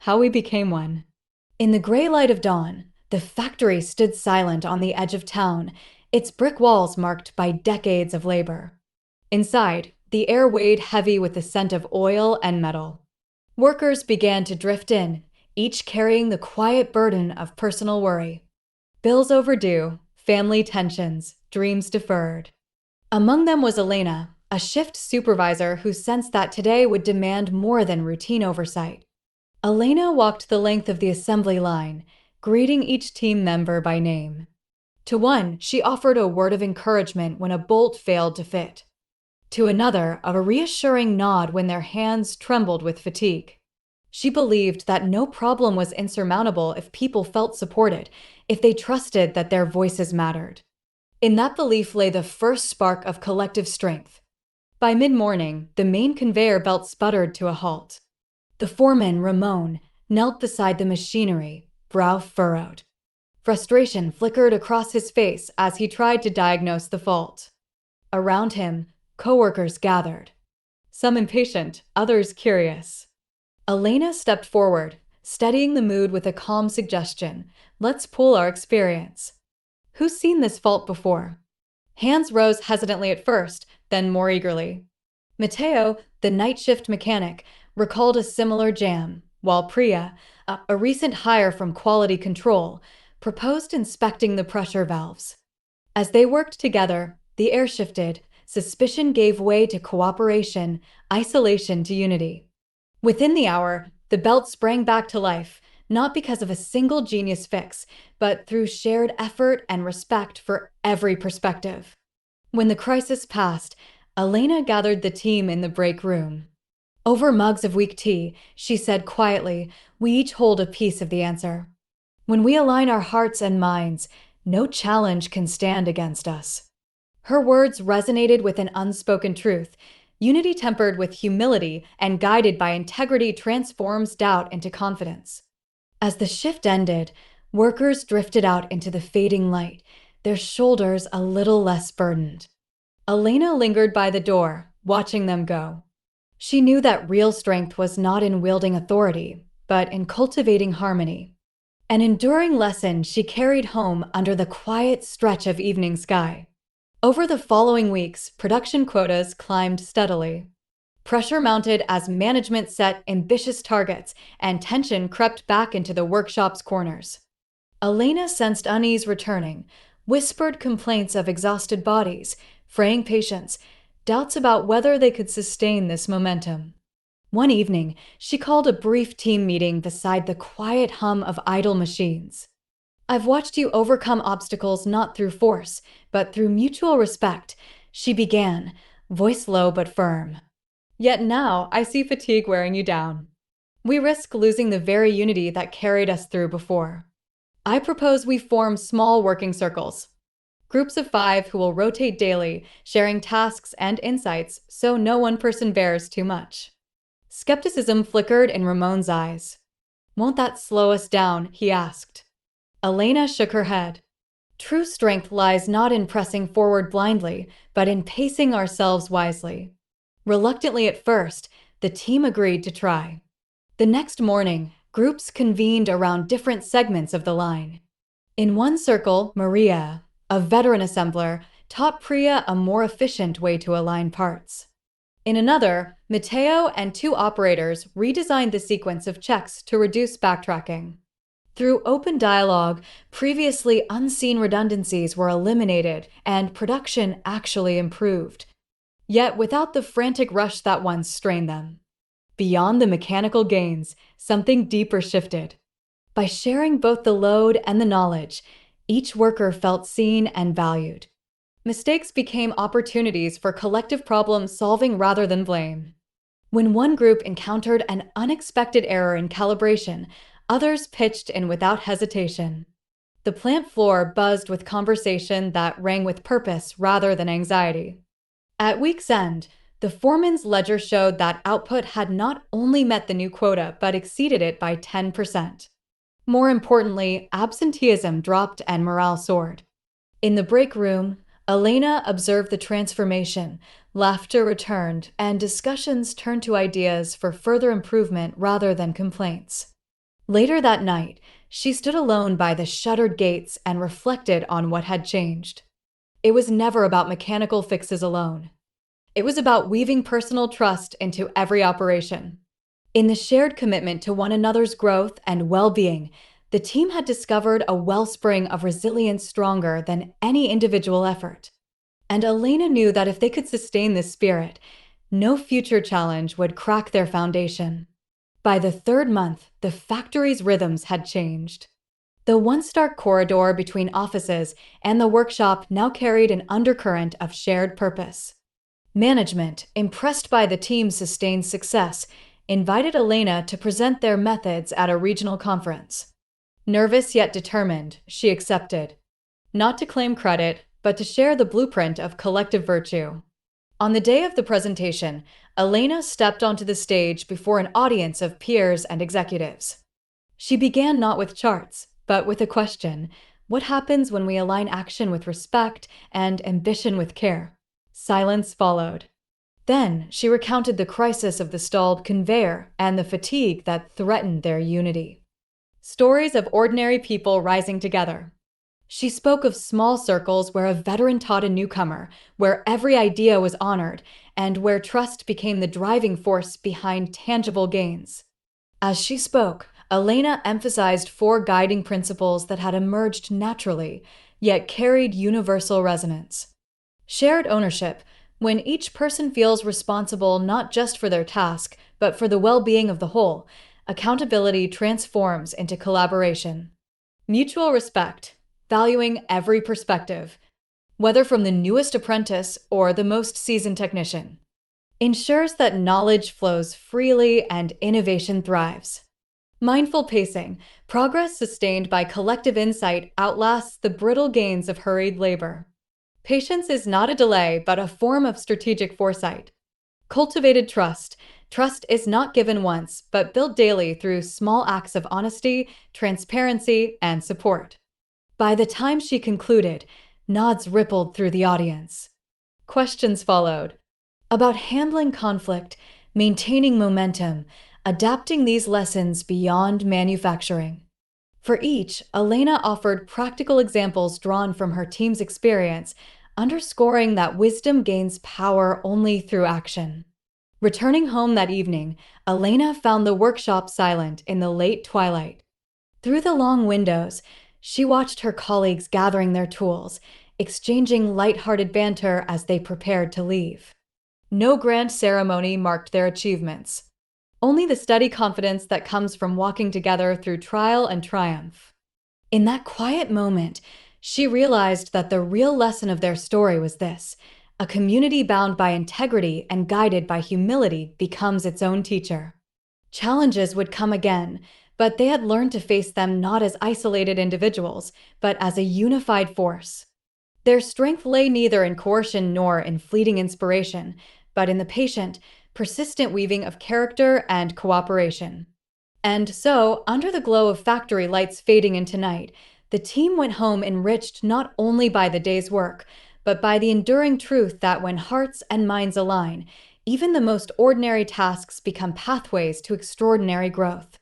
How We Became One. In the gray light of dawn, the factory stood silent on the edge of town, its brick walls marked by decades of labor. Inside, the air weighed heavy with the scent of oil and metal. Workers began to drift in, each carrying the quiet burden of personal worry. Bills overdue, family tensions, dreams deferred. Among them was Elena, a shift supervisor who sensed that today would demand more than routine oversight. Elena walked the length of the assembly line, greeting each team member by name. To one, she offered a word of encouragement when a bolt failed to fit. To another, a reassuring nod when their hands trembled with fatigue. She believed that no problem was insurmountable if people felt supported, if they trusted that their voices mattered. In that belief lay the first spark of collective strength. By mid-morning, the main conveyor belt sputtered to a halt. The foreman, Ramon, knelt beside the machinery, brow furrowed. Frustration flickered across his face as he tried to diagnose the fault. Around him, coworkers gathered, some impatient, others curious. Elena stepped forward, steadying the mood with a calm suggestion. Let's pool our experience. Who's seen this fault before? Hands rose hesitantly at first, then more eagerly. Matteo, the night shift mechanic, recalled a similar jam, while Priya, a recent hire from quality control, proposed inspecting the pressure valves. As they worked together, the air shifted, suspicion gave way to cooperation, isolation to unity. Within the hour, the belt sprang back to life, not because of a single genius fix, but through shared effort and respect for every perspective. When the crisis passed, Elena gathered the team in the break room. Over mugs of weak tea, she said quietly, we each hold a piece of the answer. When we align our hearts and minds, no challenge can stand against us. Her words resonated with an unspoken truth. Unity tempered with humility and guided by integrity transforms doubt into confidence. As the shift ended, workers drifted out into the fading light, their shoulders a little less burdened. Elena lingered by the door, watching them go. She knew that real strength was not in wielding authority, but in cultivating harmony. An enduring lesson she carried home under the quiet stretch of evening sky. Over the following weeks, production quotas climbed steadily. Pressure mounted as management set ambitious targets, and tension crept back into the workshop's corners. Elena sensed unease returning, whispered complaints of exhausted bodies, fraying patience, doubts about whether they could sustain this momentum. One evening, she called a brief team meeting beside the quiet hum of idle machines. I've watched you overcome obstacles not through force, but through mutual respect, she began, voice low but firm. Yet now I see fatigue wearing you down. We risk losing the very unity that carried us through before. I propose we form small working circles. Groups of 5 who will rotate daily, sharing tasks and insights so no one person bears too much. Skepticism flickered in Ramon's eyes. Won't that slow us down? He asked. Elena shook her head. True strength lies not in pressing forward blindly, but in pacing ourselves wisely. Reluctantly at first, the team agreed to try. The next morning, groups convened around different segments of the line. In one circle, Maria, a veteran assembler, taught Priya a more efficient way to align parts. In another, Matteo and 2 operators redesigned the sequence of checks to reduce backtracking. Through open dialogue, previously unseen redundancies were eliminated and production actually improved. Yet without the frantic rush that once strained them. Beyond the mechanical gains, something deeper shifted. By sharing both the load and the knowledge, each worker felt seen and valued. Mistakes became opportunities for collective problem solving rather than blame. When one group encountered an unexpected error in calibration, others pitched in without hesitation. The plant floor buzzed with conversation that rang with purpose rather than anxiety. At week's end, the foreman's ledger showed that output had not only met the new quota but exceeded it by 10%. More importantly, absenteeism dropped and morale soared. In the break room, Elena observed the transformation, laughter returned, and discussions turned to ideas for further improvement rather than complaints. Later that night, she stood alone by the shuttered gates and reflected on what had changed. It was never about mechanical fixes alone. It was about weaving personal trust into every operation. In the shared commitment to one another's growth and well-being, the team had discovered a wellspring of resilience stronger than any individual effort. And Elena knew that if they could sustain this spirit, no future challenge would crack their foundation. By the third month, the factory's rhythms had changed. The once dark corridor between offices and the workshop now carried an undercurrent of shared purpose. Management, impressed by the team's sustained success, invited Elena to present their methods at a regional conference. Nervous yet determined, she accepted, not to claim credit, but to share the blueprint of collective virtue. On the day of the presentation, Elena stepped onto the stage before an audience of peers and executives. She began not with charts, but with a question: what happens when we align action with respect and ambition with care? Silence followed. Then she recounted the crisis of the stalled conveyor and the fatigue that threatened their unity. Stories of ordinary people rising together. She spoke of small circles where a veteran taught a newcomer, where every idea was honored, and where trust became the driving force behind tangible gains. As she spoke, Elena emphasized 4 guiding principles that had emerged naturally, yet carried universal resonance. Shared ownership, when each person feels responsible not just for their task, but for the well-being of the whole. Accountability transforms into collaboration. Mutual respect, valuing every perspective, whether from the newest apprentice or the most seasoned technician, ensures that knowledge flows freely and innovation thrives. Mindful pacing, progress sustained by collective insight outlasts the brittle gains of hurried labor. Patience is not a delay, but a form of strategic foresight. Cultivated trust. Trust is not given once, but built daily through small acts of honesty, transparency, and support. By the time she concluded, nods rippled through the audience. Questions followed about handling conflict, maintaining momentum, adapting these lessons beyond manufacturing. For each, Elena offered practical examples drawn from her team's experience, underscoring that wisdom gains power only through action. Returning home that evening, Elena found the workshop silent in the late twilight. Through the long windows, she watched her colleagues gathering their tools, exchanging light-hearted banter as they prepared to leave. No grand ceremony marked their achievements. Only the steady confidence that comes from walking together through trial and triumph. In that quiet moment, she realized that the real lesson of their story was this: a community bound by integrity and guided by humility becomes its own teacher. Challenges would come again, but they had learned to face them not as isolated individuals, but as a unified force. Their strength lay neither in coercion nor in fleeting inspiration, but in the patient, persistent weaving of character and cooperation. And so, under the glow of factory lights fading into night, the team went home enriched not only by the day's work, but by the enduring truth that when hearts and minds align, even the most ordinary tasks become pathways to extraordinary growth.